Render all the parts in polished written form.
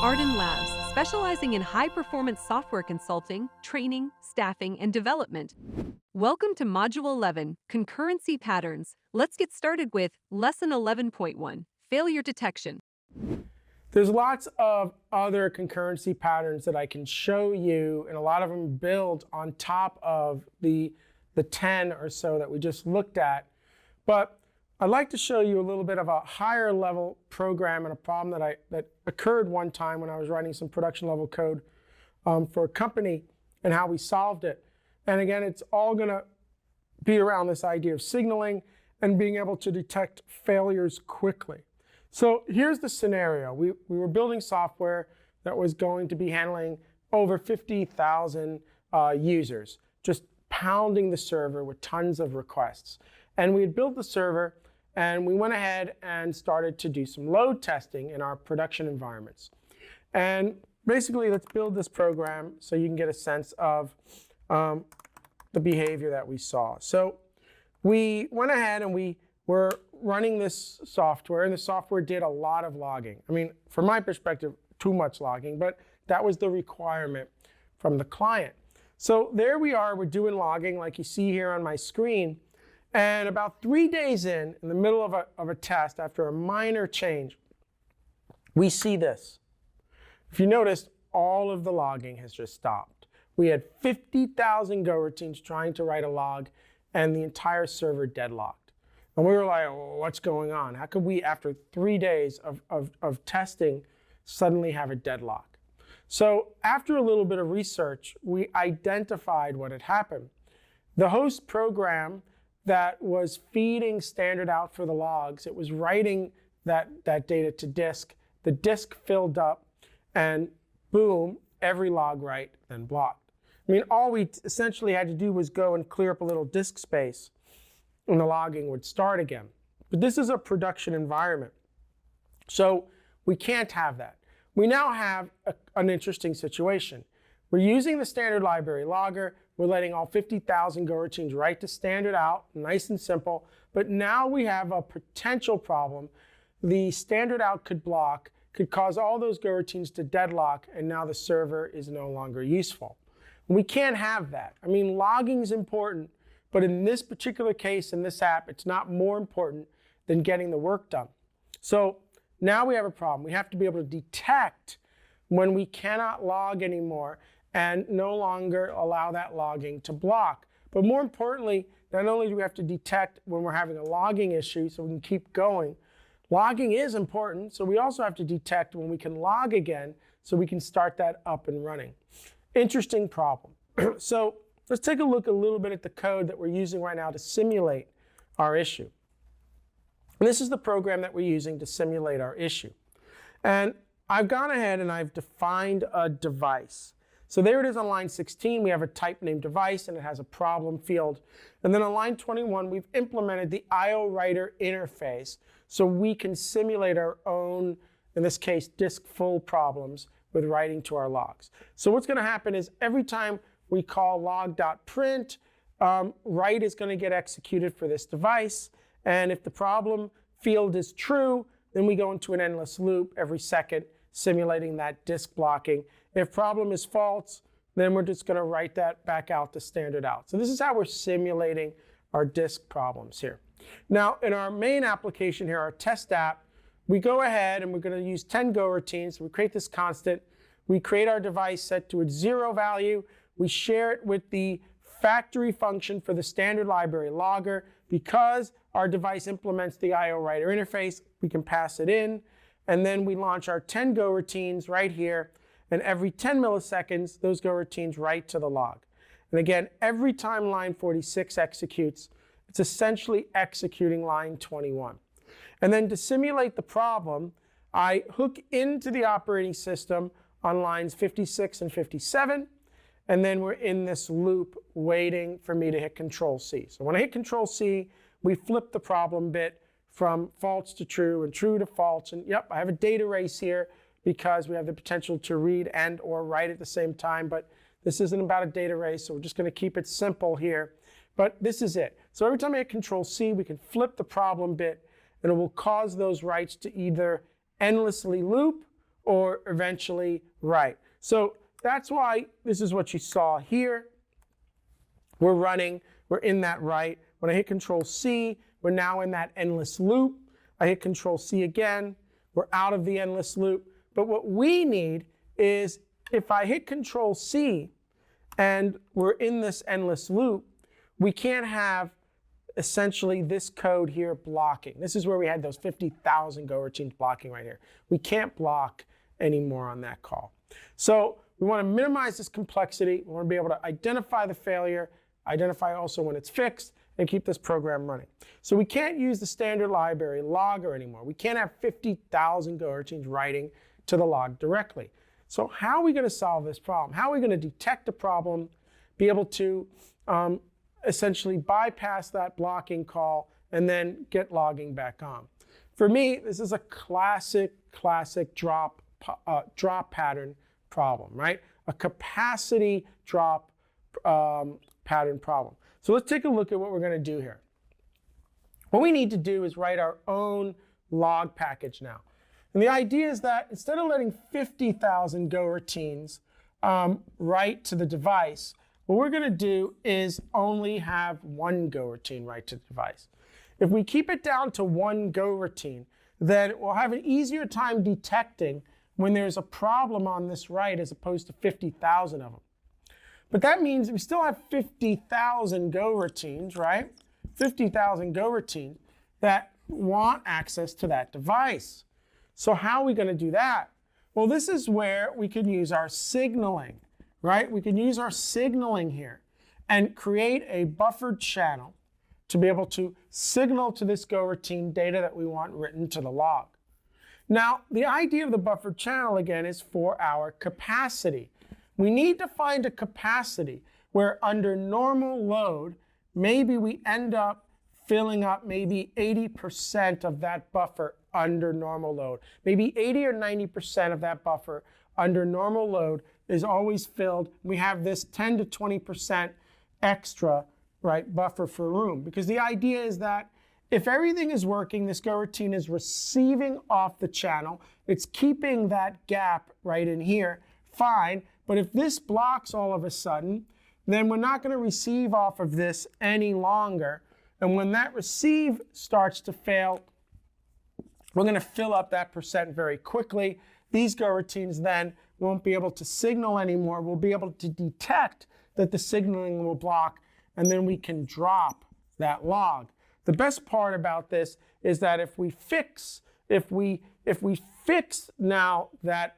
Arden Labs, specializing in high-performance software consulting, training, staffing, and development. Welcome to Module 11, Concurrency Patterns. Let's get started with Lesson 11.1, Failure Detection. There's lots of other concurrency patterns that I can show you, and a lot of them build on top of the 10 or so that we just looked at. But I'd like to show you a little bit of a higher level program and a problem that occurred one time when I was writing some production level code for a company and how we solved it. And again, it's all going to be around this idea of signaling and being able to detect failures quickly. So here's the scenario. We were building software that was going to be handling over 50,000 users, just pounding the server with tons of requests. And we had built the server, and we went ahead and started to do some load testing in our production environments. And basically, let's build this program so you can get a sense of the behavior that we saw. So we went ahead and we were running this software, and the software did a lot of logging. I mean, from my perspective, too much logging, but that was the requirement from the client. So there we are, we're doing logging like you see here on my screen. And about 3 days in the middle of a test, after a minor change, we see this. If you noticed, all of the logging has just stopped. We had 50,000 Go routines trying to write a log, and the entire server deadlocked. And we were like, oh, what's going on? How could we, after 3 days of testing, suddenly have a deadlock? So after a little bit of research, we identified what had happened. The host program that was feeding standard out for the logs, it was writing that data to disk. The disk filled up, and boom, every log write then blocked. I mean, all we essentially had to do was go and clear up a little disk space, and the logging would start again. But this is a production environment, so we can't have that. We now have an interesting situation. We're using the standard library logger. We're letting all 50,000 Go routines write to standard out, nice and simple. But now we have a potential problem. The standard out could block, could cause all those Go routines to deadlock, and now the server is no longer useful. We can't have that. I mean, logging is important, but in this particular case, in this app, it's not more important than getting the work done. So now we have a problem. We have to be able to detect when we cannot log anymore and no longer allow that logging to block. But more importantly, not only do we have to detect when we're having a logging issue so we can keep going, logging is important, so we also have to detect when we can log again so we can start that up and running. Interesting problem. So let's take a look a little bit at the code that we're using right now to simulate our issue. And this is the program that we're using to simulate our issue. And I've gone ahead and I've defined a device. So there it is on line 16. We have a type named device, and it has a problem field. And then on line 21, we've implemented the IO writer interface so we can simulate our own, in this case, disk full problems with writing to our logs. So what's going to happen is every time we call log.print, write is going to get executed for this device. And if the problem field is true, then we go into an endless loop every second, simulating that disk blocking. If problem is false, then we're just going to write that back out to standard out. So this is how we're simulating our disk problems here. Now, in our main application here, our test app, we go ahead and we're going to use 10 Go routines. We create this constant. We create our device set to its 0 value. We share it with the factory function for the standard library logger. Because our device implements the IO writer interface, we can pass it in. And then we launch our 10 Go routines right here. And every 10 milliseconds, those Go routines write to the log. And again, every time line 46 executes, it's essentially executing line 21. And then to simulate the problem, I hook into the operating system on lines 56 and 57. And then we're in this loop waiting for me to hit Control-C. So when I hit Control-C, we flip the problem bit from false to true and true to false. And yep, I have a data race here because we have the potential to read and or write at the same time. But this isn't about a data race, so we're just going to keep it simple here. But this is it. So every time I hit Control-C, we can flip the problem bit, and it will cause those writes to either endlessly loop or eventually write. So that's why this is what you saw here. We're running, we're in that write. When I hit Control C, we're now in that endless loop. I hit Control C again, we're out of the endless loop. But what we need is if I hit Control C and we're in this endless loop, we can't have essentially this code here blocking. This is where we had those 50,000 go routines blocking right here. We can't block anymore on that call. So we want to minimize this complexity. We want to be able to identify the failure, identify also when it's fixed, and keep this program running. So we can't use the standard library logger anymore. We can't have 50,000 go routines writing to the log directly. So how are we going to solve this problem? How are we going to detect the problem, be able to essentially bypass that blocking call, and then get logging back on? For me, this is a classic drop pattern problem, right? A capacity drop pattern problem. So let's take a look at what we're going to do here. What we need to do is write our own log package now. And the idea is that instead of letting 50,000 go routines write to the device, what we're going to do is only have one go routine write to the device. If we keep it down to one go routine, then we'll have an easier time detecting when there's a problem on this write as opposed to 50,000 of them. But that means we still have 50,000 go routines, right? 50,000 go routines that want access to that device. So how are we going to do that? Well, this is where we can use our signaling, right? We can use our signaling here and create a buffered channel to be able to signal to this go routine data that we want written to the log. Now, the idea of the buffered channel, again, is for our capacity. We need to find a capacity where under normal load, maybe we end up filling up maybe 80% of that buffer under normal load. Maybe 80 or 90% of that buffer under normal load is always filled. We have this 10 to 20% extra, right, buffer for room. Because the idea is that if everything is working, this go routine is receiving off the channel. It's keeping that gap right in here, fine. But if this blocks all of a sudden, then we're not going to receive off of this any longer. And when that receive starts to fail, we're going to fill up that percent very quickly. These go routines then won't be able to signal anymore. We'll be able to detect that the signaling will block, and then we can drop that log. The best part about this is that if we fix now that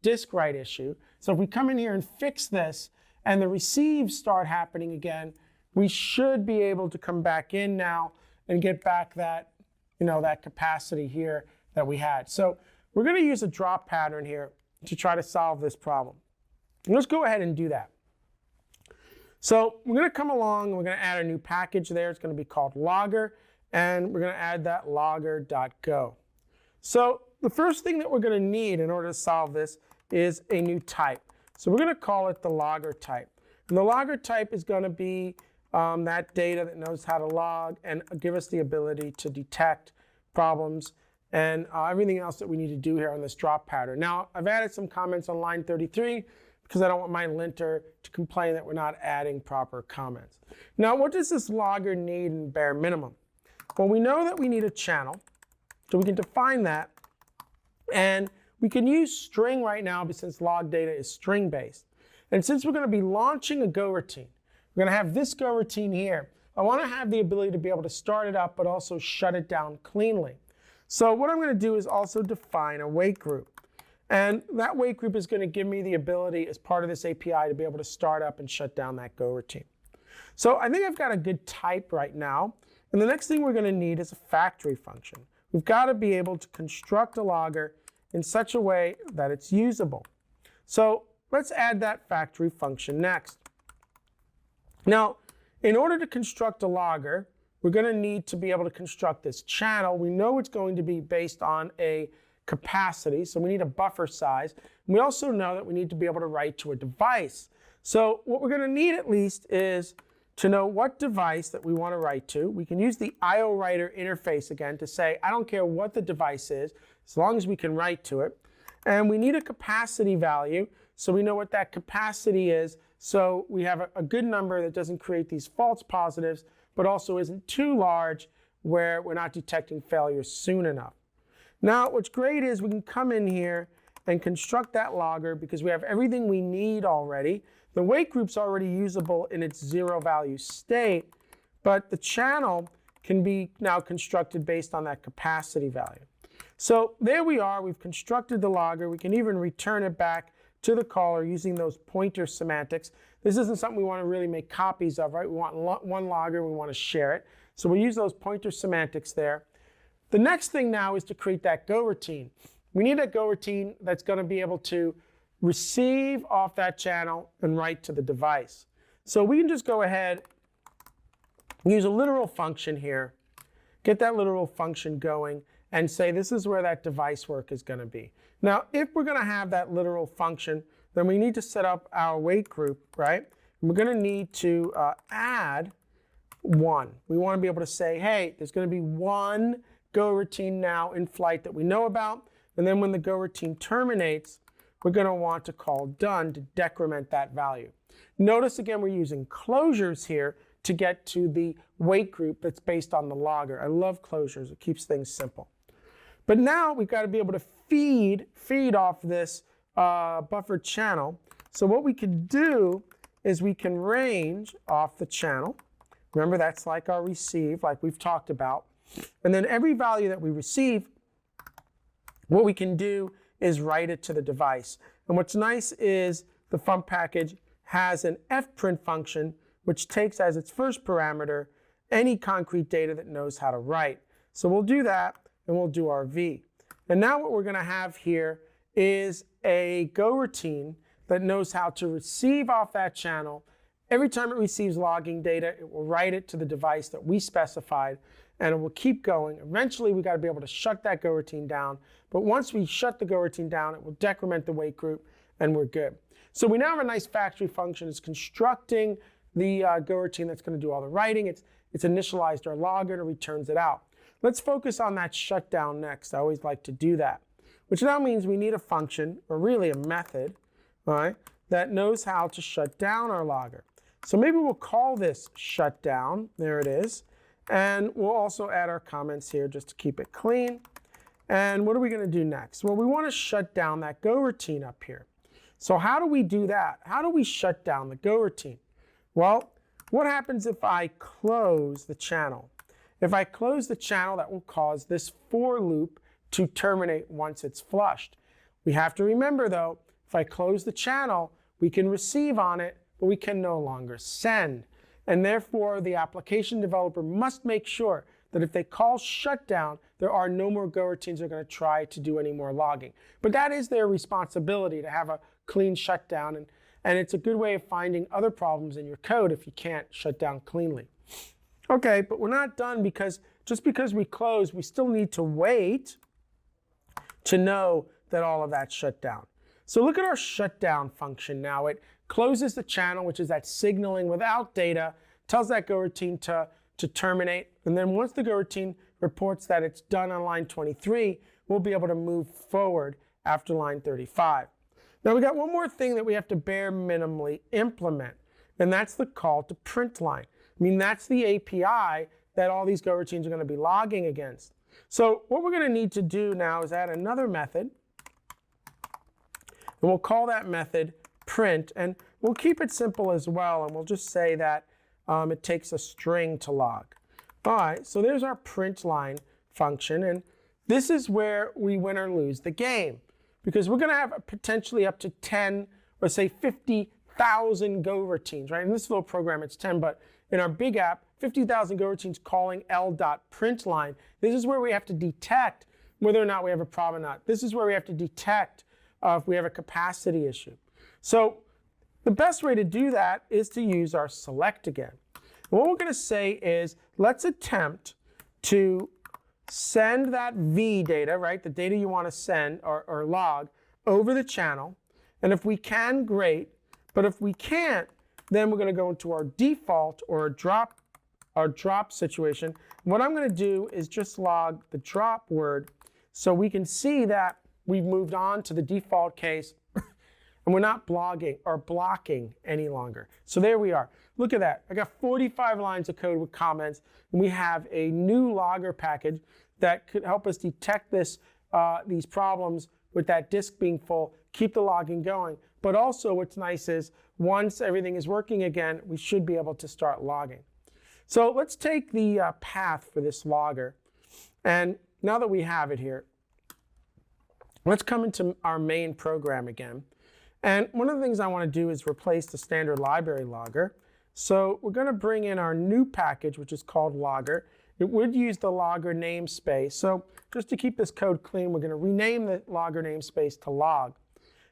disk write issue, so if we come in here and fix this and the receives start happening again, we should be able to come back in now and get back that, that capacity here that we had. So we're going to use a drop pattern here to try to solve this problem. And let's go ahead and do that. So we're going to come along and we're going to add a new package there. It's going to be called logger, and we're going to add that logger.go. So the first thing that we're going to need in order to solve this is a new type. So we're going to call it the logger type. And the logger type is going to be that data that knows how to log and give us the ability to detect problems and everything else that we need to do here on this drop pattern. Now, I've added some comments on line 33 because I don't want my linter to complain that we're not adding proper comments. Now, what does this logger need in bare minimum? Well, we know that we need a channel, so we can define that. And we can use string right now since log data is string-based. And since we're going to be launching a go routine, we're going to have this go routine here. I want to have the ability to be able to start it up, but also shut it down cleanly. So what I'm going to do is also define a wait group. And that wait group is going to give me the ability as part of this API to be able to start up and shut down that go routine. So I think I've got a good type right now. And the next thing we're going to need is a factory function. We've got to be able to construct a logger in such a way that it's usable. So let's add that factory function next. Now, in order to construct a logger, we're going to need to be able to construct this channel. We know it's going to be based on a capacity, so we need a buffer size. And we also know that we need to be able to write to a device. So what we're going to need at least is to know what device that we want to write to. We can use the IO writer interface again to say, I don't care what the device is, as long as we can write to it. And we need a capacity value, so we know what that capacity is. So we have a good number that doesn't create these false positives, but also isn't too large where we're not detecting failures soon enough. Now, what's great is we can come in here and construct that logger because we have everything we need already. The weight group's already usable in its zero value state, but the channel can be now constructed based on that capacity value. So there we are, we've constructed the logger. We can even return it back to the caller using those pointer semantics. This isn't something we want to really make copies of, right? We want one logger, we want to share it. So we'll use those pointer semantics there. The next thing now is to create that go routine. We need a go routine that's going to be able to receive off that channel and write to the device. So we can just go ahead, use a literal function here, get that literal function going, and say this is where that device work is going to be. Now, if we're going to have that literal function, then we need to set up our wait group, right? And we're going to need to add 1. We want to be able to say, hey, there's going to be one go routine now in flight that we know about. And then when the go routine terminates, we're going to want to call done to decrement that value. Notice again, we're using closures here to get to the wait group that's based on the logger. I love closures. It keeps things simple. But now we've got to be able to feed off this buffered channel. So what we can do is we can range off the channel. Remember, that's like our receive, like we've talked about. And then every value that we receive, what we can do is write it to the device. And what's nice is the FUMP package has an fprint function, which takes as its first parameter any concrete data that knows how to write. So we'll do that, and we'll do our V. And now what we're going to have here is a go routine that knows how to receive off that channel. Every time it receives logging data, it will write it to the device that we specified, and it will keep going. Eventually, we've got to be able to shut that go routine down. But once we shut the go routine down, it will decrement the wait group, and we're good. So we now have a nice factory function. It's constructing the go routine that's going to do all the writing. It's initialized our logger and it returns it out. Let's focus on that shutdown next. I always like to do that, which now means we need a function, or really a method, all right, that knows how to shut down our logger. So maybe we'll call this shutdown. There it is. And we'll also add our comments here just to keep it clean. And what are we going to do next? Well, we want to shut down that go routine up here. So how do we do that? How do we shut down the go routine? Well, what happens if I close the channel? If I close the channel, that will cause this for loop to terminate once it's flushed. We have to remember, though, if I close the channel, we can receive on it, but we can no longer send. And therefore, the application developer must make sure that if they call shutdown, there are no more go routines that are going to try to do any more logging. But that is their responsibility, to have a clean shutdown. And it's a good way of finding other problems in your code if you can't shut down cleanly. Okay, but we're not done, because just because we close, we still need to wait to know that all of that's shut down. So look at our shutdown function now. It closes the channel, which is that signaling without data, tells that go routine to terminate. And then once the go routine reports that it's done on line 23, we'll be able to move forward after line 35. Now we got one more thing that we have to bare minimally implement, and that's the call to print line. I mean, that's the API that all these go routines are going to be logging against. So what we're going to need to do now is add another method, and we'll call that method print, and we'll keep it simple as well, and we'll just say that it takes a string to log. All right, so there's our print line function, and this is where we win or lose the game, because we're going to have potentially up to 10 or say 50,000 go routines, right? In this little program, it's 10, but in our big app, 50,000 go routines calling l.println. This is where we have to detect whether or not we have a problem or not. This is where we have to detect if we have a capacity issue. So the best way to do that is to use our select again. And what we're going to say is, let's attempt to send that V data, right, the data you want to send or log, over the channel. And if we can, great. But if we can't, then we're going to go into our default or our drop situation. What I'm going to do is just log the drop word so we can see that we've moved on to the default case, and we're not blogging or blocking any longer. So there we are. Look at that. I got 45 lines of code with comments, and we have a new logger package that could help us detect these problems with that disk being full, keep the logging going. But also what's nice is once everything is working again, we should be able to start logging. So let's take the path for this logger. And now that we have it here, let's come into our main program again. And one of the things I want to do is replace the standard library logger. So we're going to bring in our new package, which is called logger. It would use the logger namespace. So just to keep this code clean, we're going to rename the logger namespace to log.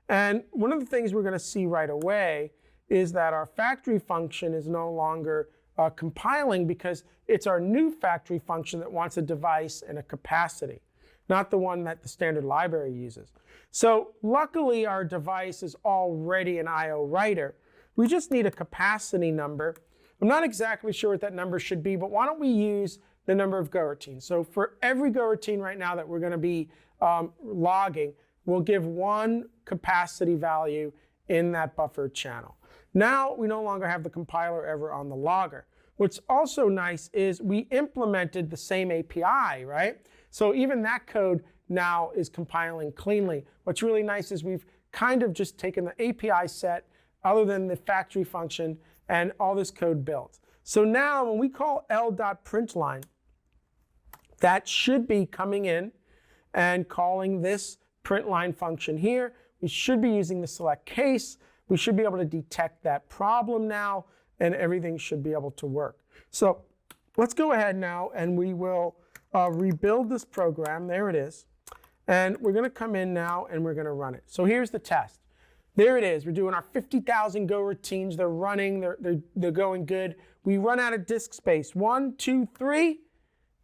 And one of the things we're going to see right away is that our factory function is no longer compiling because it's our new factory function that wants a device and a capacity, not the one that the standard library uses. So luckily, our device is already an I/O writer. We just need a capacity number. I'm not exactly sure what that number should be, but why don't we use the number of goroutines? So for every goroutine right now that we're going to be logging, we'll give one capacity value in that buffer channel. Now we no longer have the compiler ever on the logger. What's also nice is we implemented the same API, right? So even that code now is compiling cleanly. What's really nice is we've kind of just taken the API set, other than the factory function, and all this code built. So now when we call l.println, that should be coming in and calling this println function here. We should be using the select case. We should be able to detect that problem now, and everything should be able to work. So let's go ahead now, and we will rebuild this program. There it is. And we're going to come in now, and we're going to run it. So here's the test. There it is. We're doing our 50,000 goroutines. They're running. They're going good. We run out of disk space. 1, 2, 3.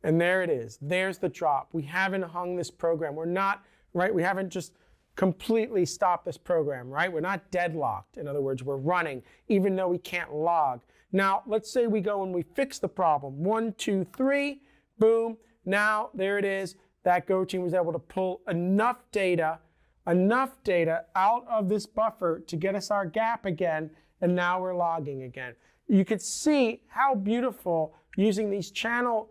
And there it is. There's the drop. We haven't hung this program. We're not, right? We haven't just completely stopped this program, right? We're not deadlocked. In other words, we're running, even though we can't log. Now, let's say we go and we fix the problem. 1, 2, 3. Boom. Now, there it is. That goroutine was able to pull enough data out of this buffer to get us our gap again, and now we're logging again. You could see how beautiful, using these channel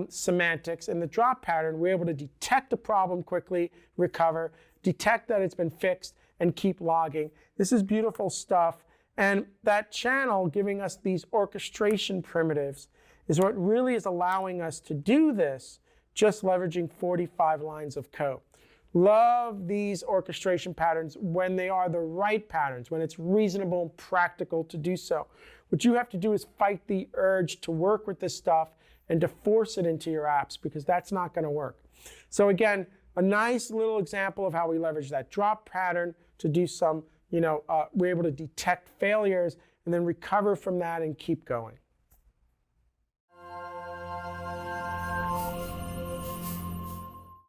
semantics and the drop pattern, we're able to detect a problem quickly, recover, detect that it's been fixed, and keep logging. This is beautiful stuff. And that channel giving us these orchestration primitives is what really is allowing us to do this, just leveraging 45 lines of code. Love these orchestration patterns when they are the right patterns, when it's reasonable and practical to do so. What you have to do is fight the urge to work with this stuff and to force it into your apps, because that's not going to work. So again, a nice little example of how we leverage that drop pattern to do some, we're able to detect failures and then recover from that and keep going.